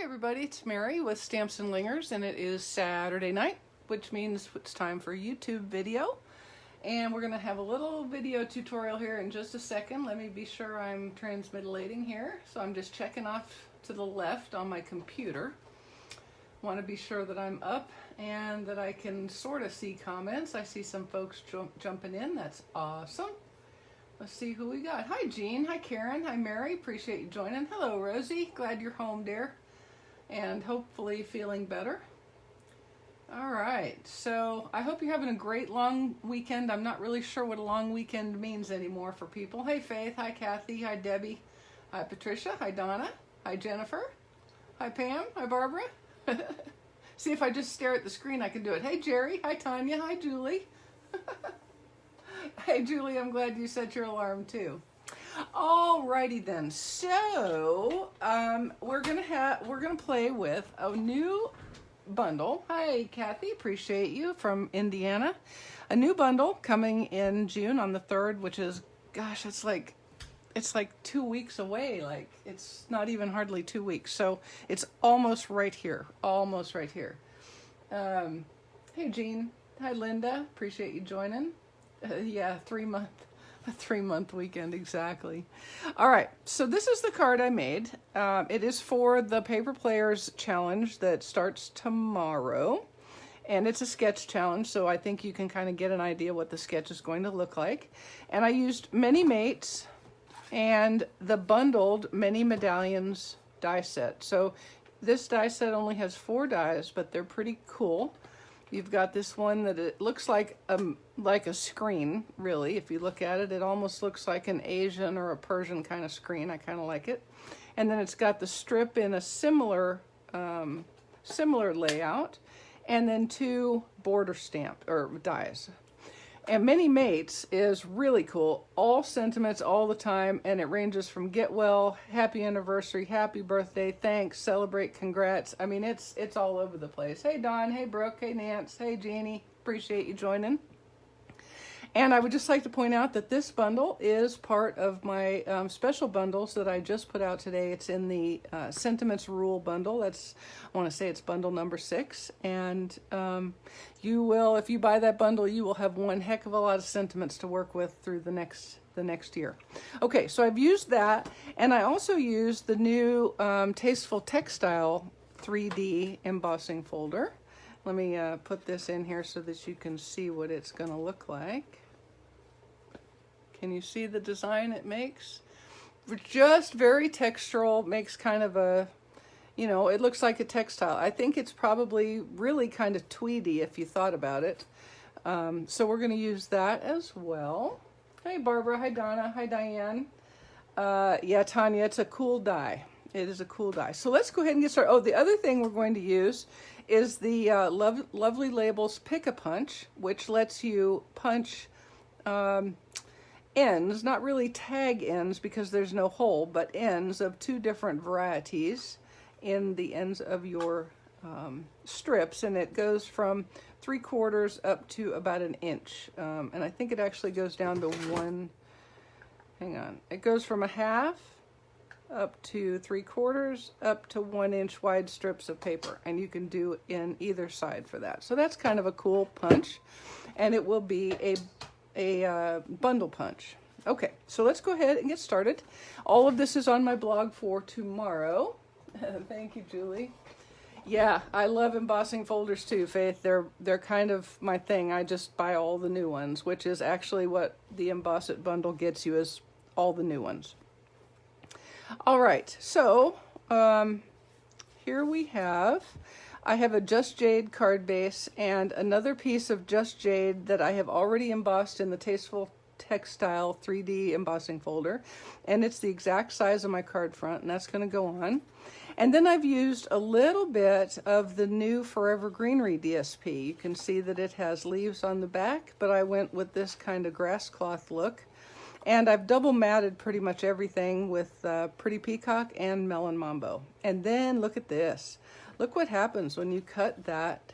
everybody, it's Mary with Stamps-N-Lingers, and it is Saturday night, which means it's time for a YouTube video. And we're going to have a little video tutorial here in just a second. Let me be sure I'm transmitillating here. So I'm just checking off to the left on my computer. Want to be sure that I'm up and that I can sort of see comments. I see some folks jumping in. That's awesome. Let's see who we got. Hi, Jean. Hi, Karen. Hi, Mary. Appreciate you joining. Hello, Rosie. Glad you're home, dear. And hopefully feeling better. All right. So I hope you're having a great long weekend. I'm not really sure what a long weekend means anymore for people. Hey, Faith. Hi, Kathy. Hi, Debbie. Hi, Patricia. Hi, Donna. Hi, Jennifer. Hi, Pam. Hi, Barbara. See if I just stare at the screen, I can do it. Hey, Jerry. Hi, Tanya. Hi, Julie. Hey, Julie, I'm glad you set your alarm too. Alrighty then. So we're gonna play with a new bundle. Hi, Kathy, appreciate you from Indiana. A new bundle coming in June on the 3rd, which is, gosh, it's like 2 weeks away. Like, it's not even hardly 2 weeks. So it's almost right here. Almost right here. Hey, Jean. Hi, Linda. Appreciate you joining. Yeah, 3 month, a 3-month weekend, exactly. All right, so this is the card I made. It is for the Paper Players Challenge that starts tomorrow. And it's a sketch challenge, so I think you can kind of get an idea what the sketch is going to look like. And I used Many Mates and the bundled Many Medallions die set. So this die set only has 4 dies, but they're pretty cool. You've got this one that it looks like a screen, really. If you look at it, it almost looks like an Asian or a Persian kind of screen. I kind of like it. And then it's got the strip in a similar layout, and then 2 border stamp or dies. And Many Mates is really cool. All sentiments all the time, and it ranges from get well, happy anniversary, happy birthday, thanks, celebrate, congrats. I mean, it's all over the place. Hey, Dawn. Hey, Brooke. Hey, Nance. Hey, Jeannie. Appreciate you joining. And I would just like to point out that this bundle is part of my special bundles that I just put out today. It's in the Sentiments Rule bundle. I want to say it's bundle number 6. And you will, if you buy that bundle, you will have one heck of a lot of sentiments to work with through the next year. Okay, so I've used that, and I also used the new Tasteful Textile 3D embossing folder. Let me put this in here so that you can see what it's going to look like. Can you see the design it makes? Just very textural, makes kind of a, you know, it looks like a textile. I think it's probably really kind of tweedy if you thought about it. So we're going to use that as well. Hey, Barbara. Hi, Donna. Hi, Diane. Yeah, Tanya, it's a cool die. It is a cool die. So let's go ahead and get started. Oh, the other thing we're going to use is the Lovely Labels Pick-a-Punch, which lets you punch ends, not really tag ends because there's no hole, but ends of 2 different varieties in the ends of your strips, and it goes from 3/4 up to about 1 inch. And I think it actually goes down to 1, hang on, it goes from 1/2 up to 3/4 up to 1 inch wide strips of paper, and you can do in either side for that. So that's kind of a cool punch, and it will be a bundle punch. Okay, so let's go ahead and get started. All of this is on my blog for tomorrow. Thank you, Julie. Yeah, I love embossing folders too, Faith. They're kind of my thing. I just buy all the new ones, which is actually what the Emboss It bundle gets you, is all the new ones. All right, so here we have, I have a Just Jade card base and another piece of Just Jade that I have already embossed in the Tasteful Textile 3D embossing folder, and it's the exact size of my card front, and that's going to go on. And then I've used a little bit of the new Forever Greenery DSP. You can see that it has leaves on the back, but I went with this kind of grass cloth look. And I've double matted pretty much everything with Pretty Peacock and Melon Mambo. And then look at this. Look what happens when you cut that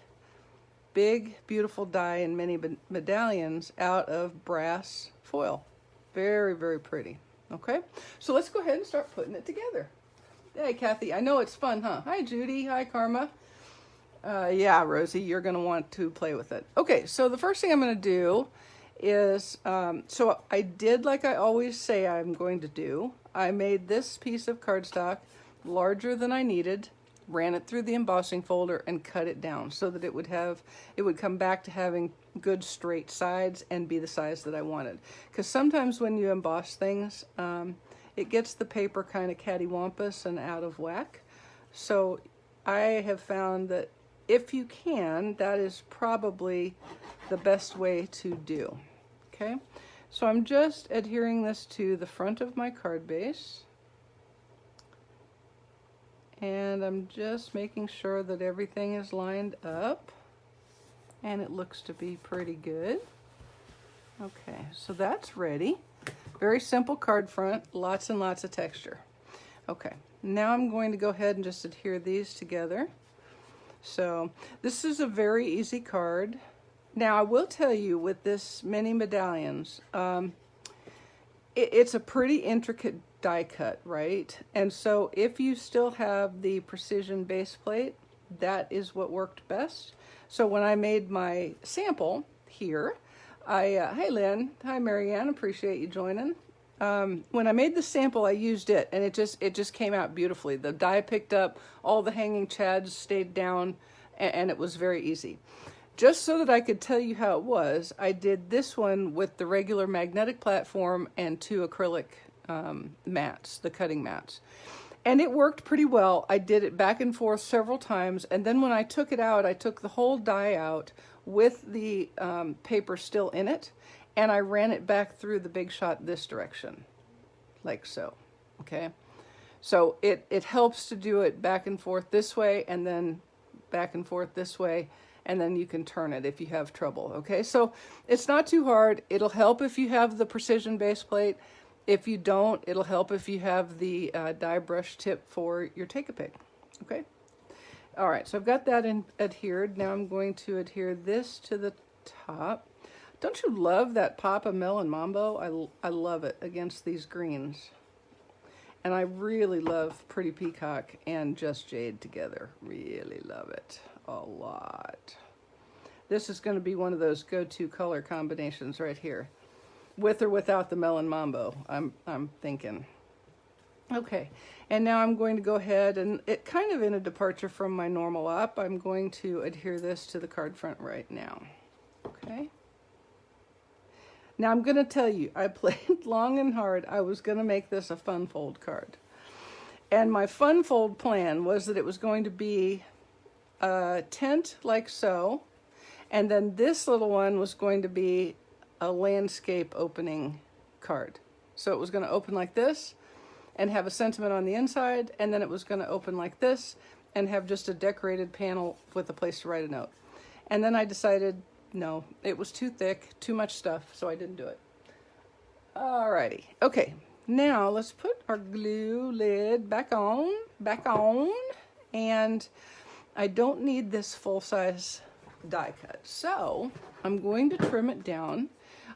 big, beautiful die in Many Medallions out of brass foil. Very, very pretty. Okay, so let's go ahead and start putting it together. Hey, Kathy, I know it's fun, huh? Hi, Judy. Hi, Karma. Yeah, Rosie, you're going to want to play with it. Okay, so the first thing I'm going to do is, so I did like I always say I'm going to do. I made this piece of cardstock larger than I needed, ran it through the embossing folder, and cut it down so that it would come back to having good straight sides and be the size that I wanted. Because sometimes when you emboss things, it gets the paper kind of cattywampus and out of whack. So I have found that if you can, that is probably the best way to do. Okay, so I'm just adhering this to the front of my card base. And I'm just making sure that everything is lined up. And it looks to be pretty good. Okay, so that's ready. Very simple card front, lots and lots of texture. Okay, now I'm going to go ahead and just adhere these together. So this is a very easy card. Now I will tell you with this mini medallions, it's a pretty intricate die cut, right? And so if you still have the precision base plate, that is what worked best. So when I made my sample here, hey Lynn, hi Marianne, appreciate you joining. When I made the sample, I used it, and it just came out beautifully. The die picked up, all the hanging chads stayed down, and it was very easy. Just so that I could tell you how it was, I did this one with the regular magnetic platform and 2 acrylic mats, the cutting mats. And it worked pretty well. I did it back and forth several times, and then when I took it out, I took the whole die out with the paper still in it, and I ran it back through the Big Shot this direction, like so, okay? So it helps to do it back and forth this way, and then back and forth this way, and then you can turn it if you have trouble, okay? So it's not too hard. It'll help if you have the precision base plate. If you don't, it'll help if you have the die brush tip for your Take-A-Pick, okay? All right, so I've got that adhered. Now I'm going to adhere this to the top. Don't you love that pop of Melon Mambo? I love it against these greens. And I really love Pretty Peacock and Just Jade together. Really love it a lot. This is going to be one of those go-to color combinations right here. With or without the Melon Mambo, I'm thinking. Okay, and now I'm going to go ahead and it kind of in a departure from my normal op, I'm going to adhere this to the card front right now. Okay. Now I'm going to tell you, I played long and hard. I was going to make this a fun fold card. And my fun fold plan was that it was going to be a tent like so. And then this little one was going to be a landscape opening card. So it was going to open like this and have a sentiment on the inside. And then it was going to open like this and have just a decorated panel with a place to write a note. And then I decided, no, it was too thick, too much stuff, so I didn't do it. Alrighty, okay, now let's put our glue lid back on, and I don't need this full-size die cut, so I'm going to trim it down.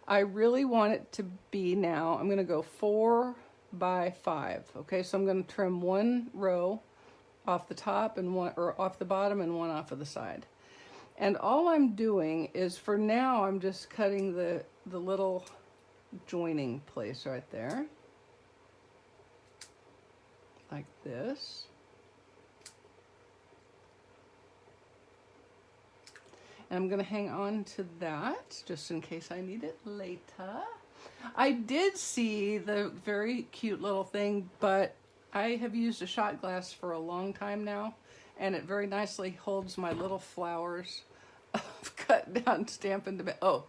I really want it to be now, I'm going to go 4 by 5, okay, so I'm going to trim 1 row off the top and one, or off the bottom and 1 off of the side. And all I'm doing is, for now, I'm just cutting the little joining place right there. Like this. And I'm going to hang on to that, just in case I need it later. I did see the very cute little thing, but I have used a shot glass for a long time now. And it very nicely holds my little flowers of cut down Stampin'. Oh,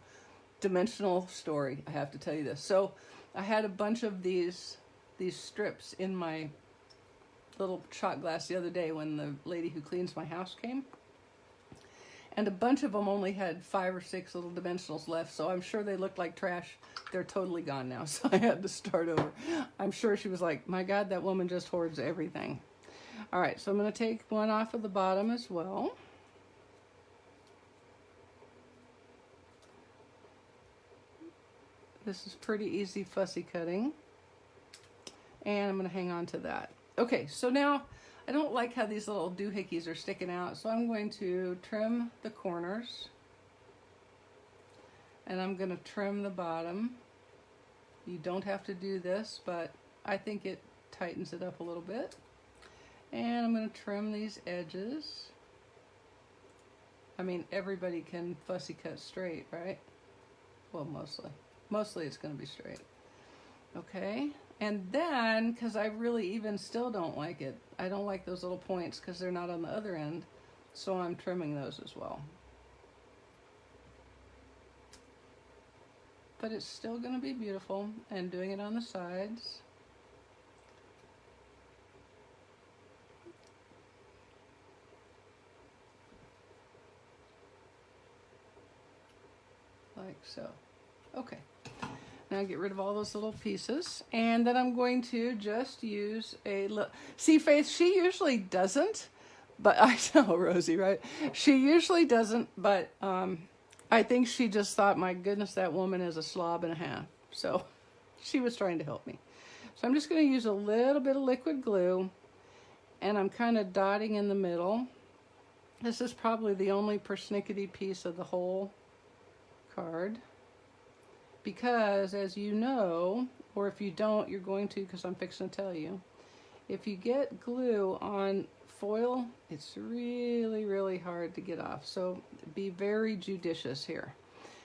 dimensional story. I have to tell you this. So I had a bunch of these strips in my little shot glass the other day when the lady who cleans my house came. And a bunch of them only had 5 or 6 little dimensionals left. So I'm sure they looked like trash. They're totally gone now. So I had to start over. I'm sure she was like, my God, that woman just hoards everything. All right, so I'm going to take 1 off of the bottom as well. This is pretty easy fussy cutting. And I'm going to hang on to that. Okay, so now I don't like how these little doohickeys are sticking out, so I'm going to trim the corners. And I'm going to trim the bottom. You don't have to do this, but I think it tightens it up a little bit. And I'm going to trim these edges. I mean, everybody can fussy cut straight, right? Well, mostly. Mostly it's going to be straight. Okay, and then, because I really even still don't like it, I don't like those little points because they're not on the other end, so I'm trimming those as well. But it's still going to be beautiful, and doing it on the sides. Like so. Okay. Now get rid of all those little pieces, and then I'm going to just use a little. See, Faith, she usually doesn't, but I know, Rosie, right? She usually doesn't, but I think she just thought, my goodness, that woman is a slob and a half. So she was trying to help me. So I'm just going to use a little bit of liquid glue, and I'm kind of dotting in the middle. This is probably the only persnickety piece of the whole card. Because, as you know, or if you don't, you're going to, because I'm fixing to tell you, if you get glue on foil, it's really, really hard to get off. So be very judicious here.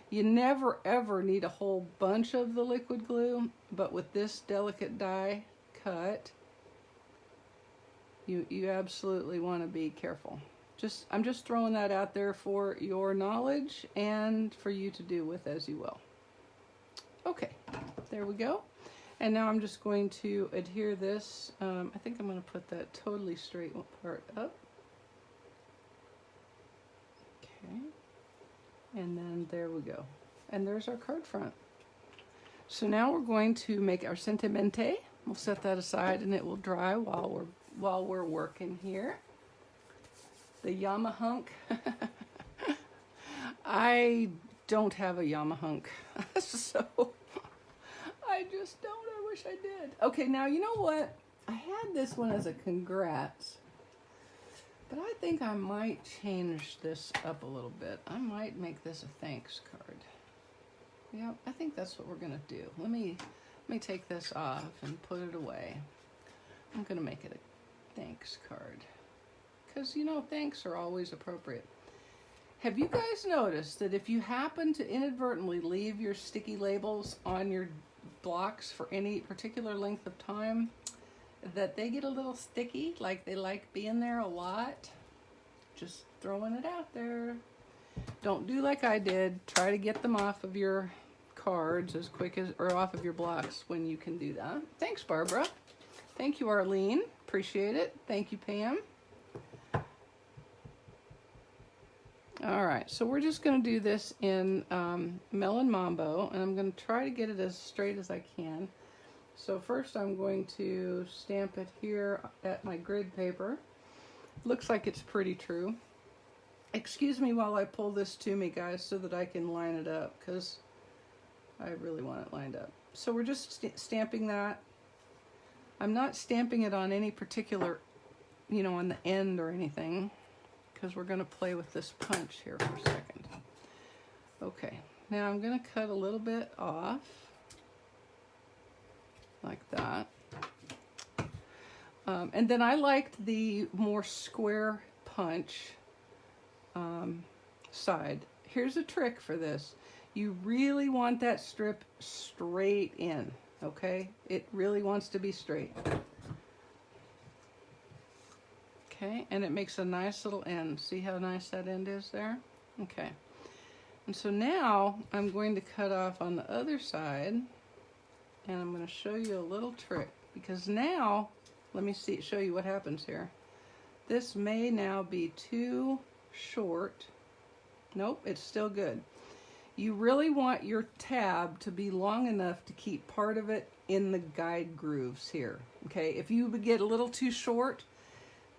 You never, ever need a whole bunch of the liquid glue, but with this delicate die cut, you absolutely want to be careful. I'm just throwing that out there for your knowledge and for you to do with as you will. Okay, there we go. And now I'm just going to adhere this. I think I'm going to put that totally straight part up. Okay, and then there we go. And there's our card front. So now we're going to make our sentimente. We'll set that aside and it will dry while we're working here. The Yamahunk. I don't have a Yamahunk, so I just don't. I wish I did. Okay, now you know what? I had this one as a congrats, but I think I might change this up a little bit. I might make this a thanks card. Yeah, I think that's what we're gonna do. Let me take this off and put it away. I'm gonna make it a thanks card, because you know, thanks are always appropriate. Have you guys noticed that if you happen to inadvertently leave your sticky labels on your blocks for any particular length of time, that they get a little sticky, like they like being there a lot? Just throwing it out there. Don't do like I did. Try to get them off of your cards as quick as, or off of your blocks when you can do that. Thanks, Barbara. Thank you, Arlene. Appreciate it. Thank you, Pam. All right, so we're just going to do this in Melon Mambo, and I'm going to try to get it as straight as I can. So first I'm going to stamp it here at my grid paper. Looks like it's pretty true. Excuse me while I pull this to me, guys, so that I can line it up, because I really want it lined up. So we're just stamping that. I'm not stamping it on any particular, you know, on the end or anything, because we're going to play with this punch here for a second. Okay, now I'm going to cut a little bit off, like that. And then I liked the more square punch side. Here's a trick for this. You really want that strip straight in, okay? It really wants to be straight. Okay, and it makes a nice little end. See how nice that end is there? Okay. And so now I'm going to cut off on the other side, and I'm going to show you a little trick, because now, let me show you what happens here. This may now be too short. Nope, it's still good. You really want your tab to be long enough to keep part of it in the guide grooves here. Okay, if you get a little too short,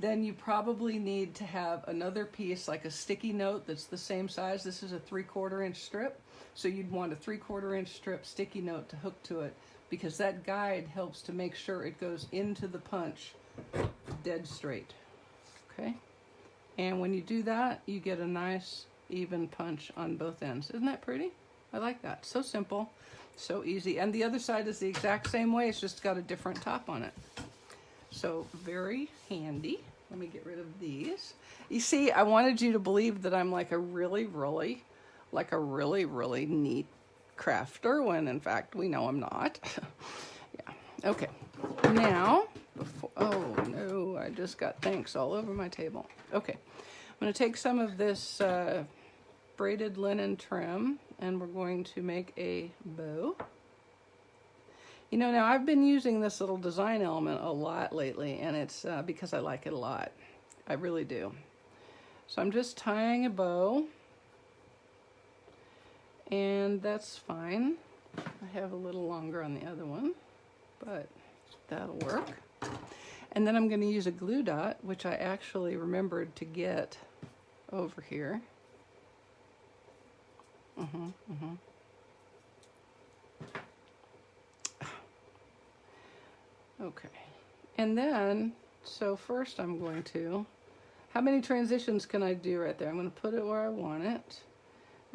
then you probably need to have another piece, like a sticky note that's the same size. This is a 3/4 inch strip, so you'd want a 3/4 inch strip sticky note to hook to it, because that guide helps to make sure it goes into the punch dead straight, okay? And when you do that, you get a nice even punch on both ends. Isn't that pretty? I like that. So simple, so easy. And the other side is the exact same way, it's just got a different top on it. So very handy. Let me get rid of these. You see, I wanted you to believe that I'm like a really neat crafter, when in fact we know I'm not. Yeah, okay. Now, oh no, I just got thanks all over my table. Okay, I'm gonna take some of this braided linen trim and we're going to make a bow. You know, now I've been using this little design element a lot lately, and it's because I like it a lot. I really do. So I'm just tying a bow, and that's fine. I have a little longer on the other one, but that'll work. And then I'm going to use a glue dot, which I actually remembered to get over here. Okay, and then, so first I'm going to, how many transitions can I do right there? I'm going to put it where I want it,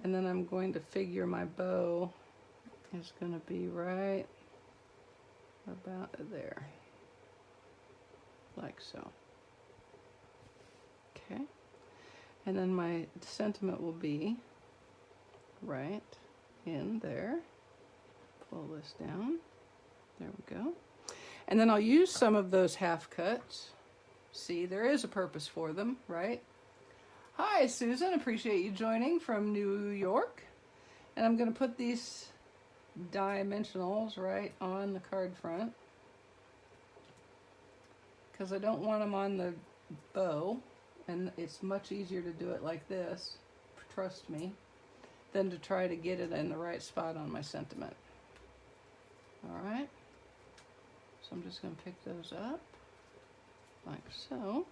and then I'm going to figure my bow is going to be right about there, like so. Okay, and then my sentiment will be right in there. Pull this down, there we go. And then I'll use some of those half cuts. See, there is a purpose for them, right? Hi, Susan, appreciate you joining from New York. And I'm gonna put these dimensionals right on the card front, because I don't want them on the bow, and it's much easier to do it like this, trust me, than to try to get it in the right spot on my sentiment. All right. So I'm just going to pick those up, like so.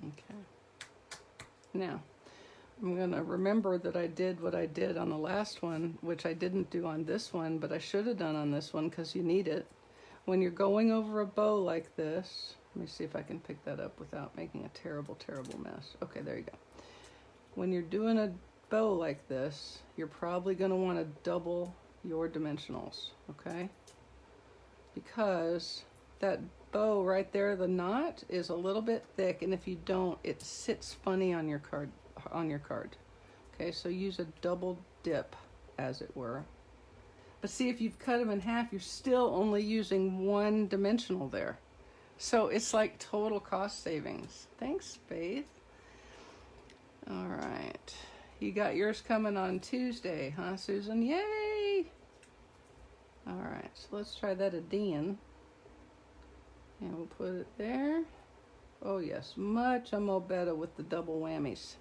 Okay. Now, I'm going to remember that I did what I did on the last one, which I didn't do on this one, but I should have done on this one because you need it. When you're going over a bow like this, let me see if I can pick that up without making a terrible mess. Okay, there you go. When you're doing a bow like this, you're probably going to want to double your dimensionals, okay? Because that bow right there, the knot is a little bit thick, and if you don't, it sits funny on your card. Okay, so use a double dip, as it were. But see, if you've cut them in half, you're still only using one dimensional there. So it's like total cost savings. Thanks, Faith. All right. You got yours coming on Tuesday, huh, Susan? Yay! All right, so let's try that again. And we'll put it there. Oh, yes, much better with the double whammies.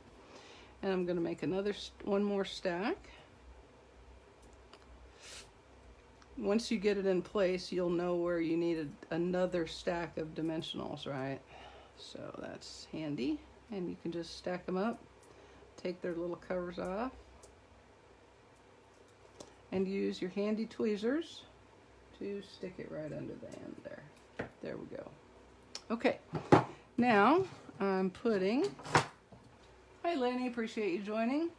And I'm going to make one more stack. Once you get it in place, you'll know where you need another stack of dimensionals, right? So that's handy. And you can just stack them up, take their little covers off, and use your handy tweezers to stick it right under the end there. There we go. Okay, now I'm putting, hi Lenny, appreciate you joining.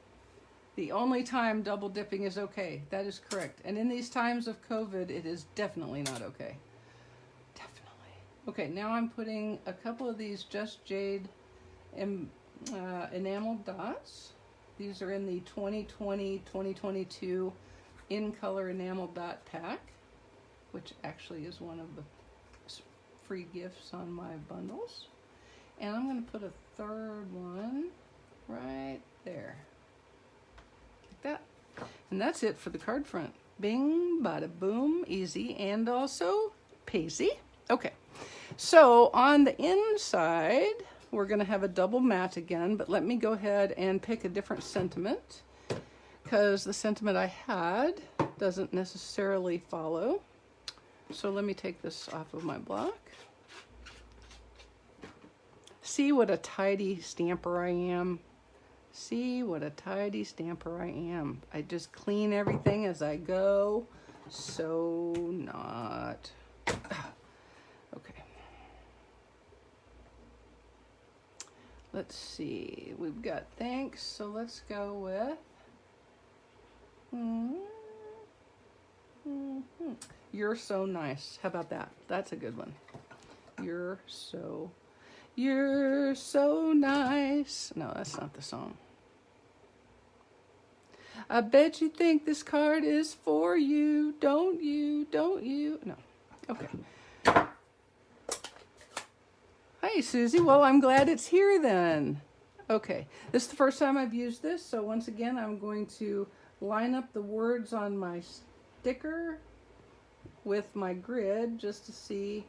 The only time double dipping is okay. That is correct. And in these times of COVID, it is definitely not okay. Definitely. Okay, now I'm putting a couple of these Just Jade enamel dots. These are in the 2020-2022 in color enamel dot pack, which actually is one of the free gifts on my bundles. And I'm going to put a third one right there. That. And that's it for the card front. Bing, bada boom, easy, and also paisy. Okay, so on the inside, we're going to have a double mat again, but let me go ahead and pick a different sentiment, because the sentiment I had doesn't necessarily follow. So let me take this off of my block. See what a tidy stamper I am. See what a tidy stamper I am. I just clean everything as I go. So not. Okay. Let's see. We've got thanks. So let's go with. You're so nice. How about that? That's a good one. You're so nice. No, that's not the song. I bet you think this card is for you, don't you? Don't you? No. Okay. Hi, Susie. Well, I'm glad it's here then. Okay. This is the first time I've used this, so once again, I'm going to line up the words on my sticker with my grid just to see.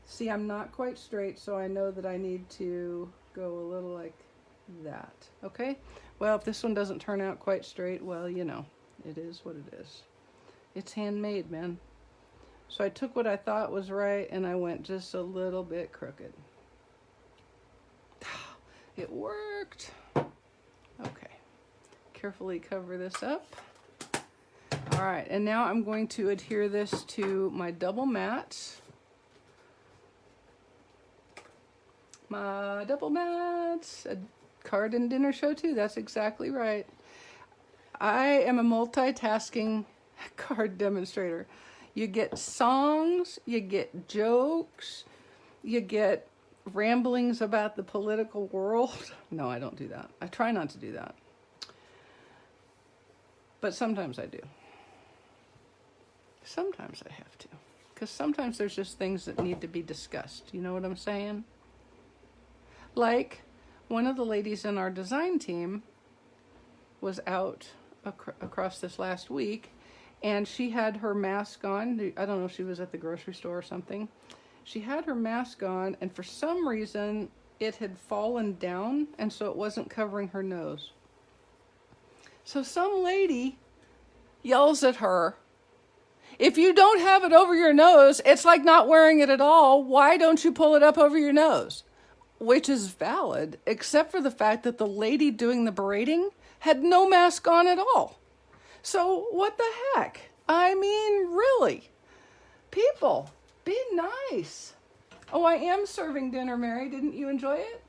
See, I'm not quite straight, so I know that I need to go a little like that. Okay? Well, if this one doesn't turn out quite straight, well, you know, it is what it is. It's handmade, man. So I took what I thought was right and I went just a little bit crooked. It worked. Okay. Carefully cover this up. All right, and now I'm going to adhere this to my double mats. My double mats. A card and dinner show too. That's exactly right. I am a multitasking card demonstrator. You get songs, you get jokes, you get ramblings about the political world. No, I don't do that. I try not to do that. But sometimes I do. Sometimes I have to. Because sometimes there's just things that need to be discussed. You know what I'm saying? Like, one of the ladies in our design team was out across this last week, and she had her mask on. I don't know if she was at the grocery store or something. She had her mask on, and for some reason, it had fallen down, and so it wasn't covering her nose. So some lady yells at her, "If you don't have it over your nose, it's like not wearing it at all. Why don't you pull it up over your nose?" Which is valid, except for the fact that the lady doing the berating had no mask on at all. So what the heck? I mean, really? People, be nice. Oh, I am serving dinner, Mary. Didn't you enjoy it?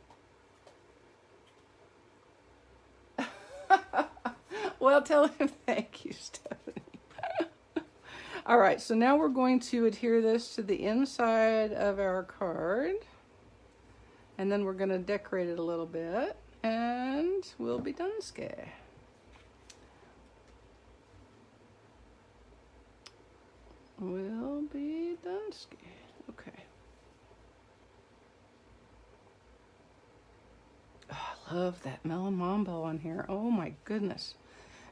Well, tell him thank you, Stephanie. All right, so now we're going to adhere this to the inside of our card. And then we're going to decorate it a little bit, and we'll be done, Skay. We'll be done, Skay. Okay. Oh, I love that melon mambo on here. Oh my goodness.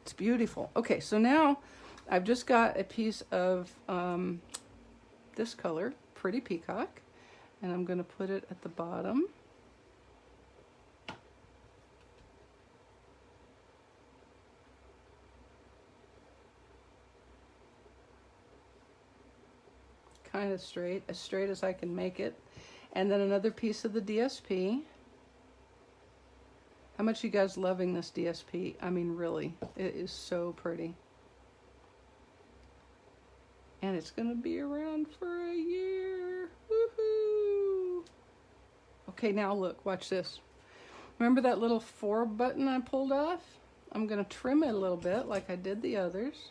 It's beautiful. Okay, so now I've just got a piece of this color, Pretty Peacock. And I'm going to put it at the bottom. Kind of straight, as straight as I can make it. And then another piece of the DSP. How much you guys loving this DSP? I mean, really, it is so pretty. And it's going to be around for a year. Woohoo! Okay, now look, watch this. Remember that little 4 button I pulled off? I'm going to trim it a little bit like I did the others.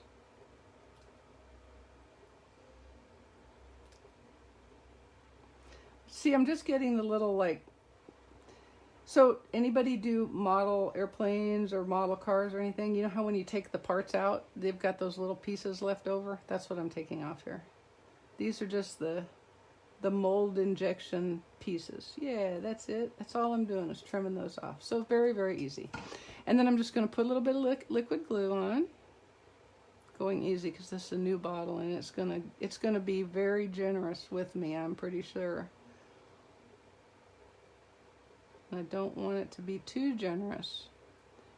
See, I'm just getting the little like, so anybody do model airplanes or model cars or anything? You know how when you take the parts out, they've got those little pieces left over? That's what I'm taking off here. These are just the mold injection pieces. Yeah, that's it. That's all I'm doing is trimming those off. So very, very easy. And then I'm just going to put a little bit of liquid glue on. Going easy because this is a new bottle and it's gonna be very generous with me, I'm pretty sure. I don't want it to be too generous.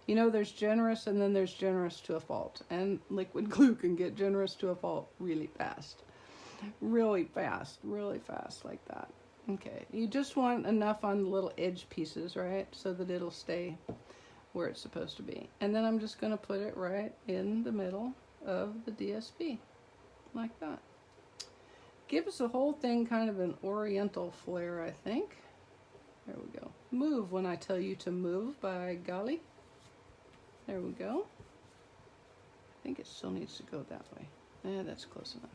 You know, there's generous and then there's generous to a fault. And liquid glue can get generous to a fault really fast. Really fast like that. Okay, you just want enough on the little edge pieces, right? So that it'll stay where it's supposed to be. And then I'm just going to put it right in the middle of the DSP, like that. Gives the whole thing kind of an oriental flair, I think. There we go. Move when I tell you to move, by golly. There we go. I think it still needs to go that way. Yeah, that's close enough.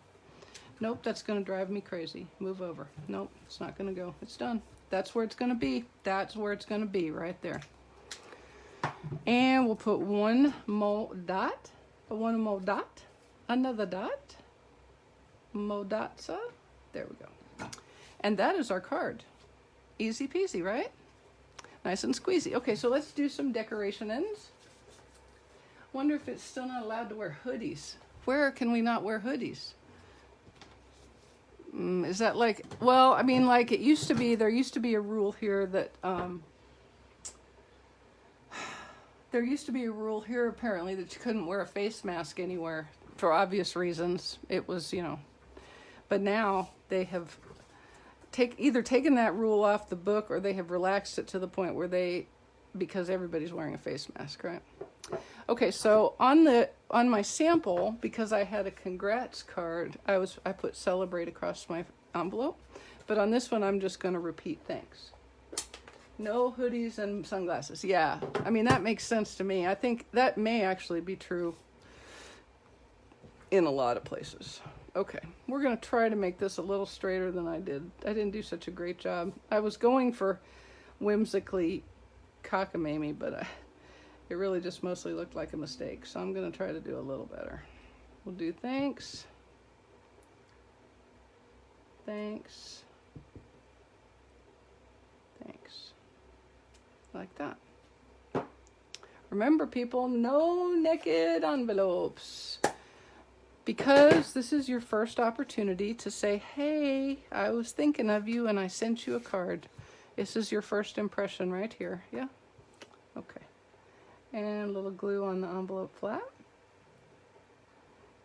Nope, that's going to drive me crazy. Move over. Nope, it's not going to go. It's done. That's where it's going to be. That's where it's going to be, right there. And we'll put one more dot, another dot, modazza. There we go. And that is our card. Easy peasy, right? Nice and squeezy. Okay, so let's do some decoration ends. Wonder if it's still not allowed to wear hoodies. Where can we not wear hoodies? Is that like, well, I mean, like it used to be, there used to be a rule here that, there used to be a rule here apparently that you couldn't wear a face mask anywhere for obvious reasons. It was, you know, but now they have either taken that rule off the book or they have relaxed it to the point where because everybody's wearing a face mask, right? Okay, so on my sample, because I had a congrats card, I put celebrate across my envelope, but on this one I'm just going to repeat thanks. No hoodies and sunglasses. Yeah, I mean, that makes sense to me. I think that may actually be true in a lot of places. Okay, we're going to try to make this a little straighter than I did. I didn't do such a great job. I was going for whimsically cockamamie, but it really just mostly looked like a mistake. So I'm going to try to do a little better. We'll do thanks. Thanks. Thanks. Like that. Remember, people, no naked envelopes. Because this is your first opportunity to say, hey, I was thinking of you and I sent you a card. This is your first impression right here. Yeah? Okay. And a little glue on the envelope flap.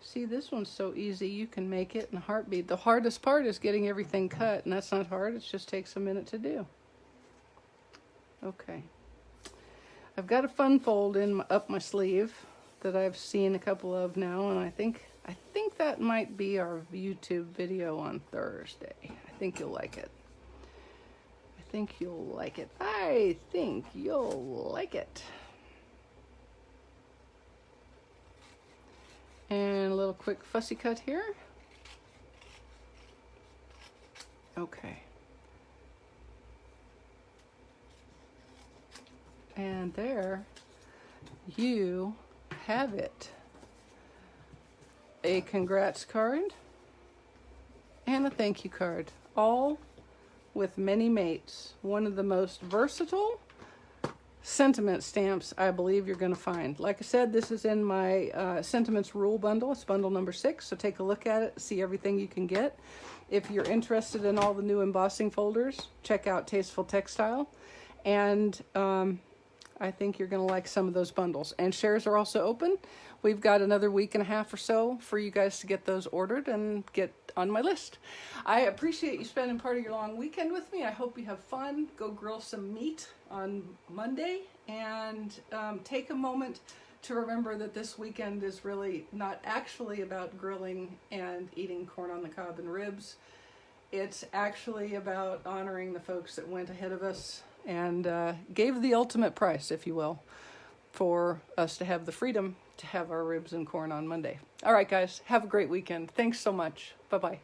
See, this one's so easy. You can make it in a heartbeat. The hardest part is getting everything cut, and that's not hard. It just takes a minute to do. Okay. I've got a fun fold up my sleeve that I've seen a couple of now, and I think that might be our YouTube video on Thursday. I think you'll like it. I think you'll like it. I think you'll like it. And a little quick fussy cut here. Okay. And there you have it. A congrats card and a thank you card, all with many mates. One of the most versatile sentiment stamps I believe you're going to find. Like I said, this is in my sentiments rule bundle. It's bundle number 6, so take a look at it, see everything you can get. If you're interested in all the new embossing folders, check out Tasteful Textile, and I think you're going to like some of those bundles. And shares are also open. We've got another week and a half or so for you guys to get those ordered and get on my list. I appreciate you spending part of your long weekend with me. I hope you have fun. Go grill some meat on Monday, and take a moment to remember that this weekend is really not actually about grilling and eating corn on the cob and ribs. It's actually about honoring the folks that went ahead of us and gave the ultimate price, if you will, for us to have the freedom to have our ribs and corn on Monday. All right, guys, have a great weekend. Thanks so much. Bye-bye.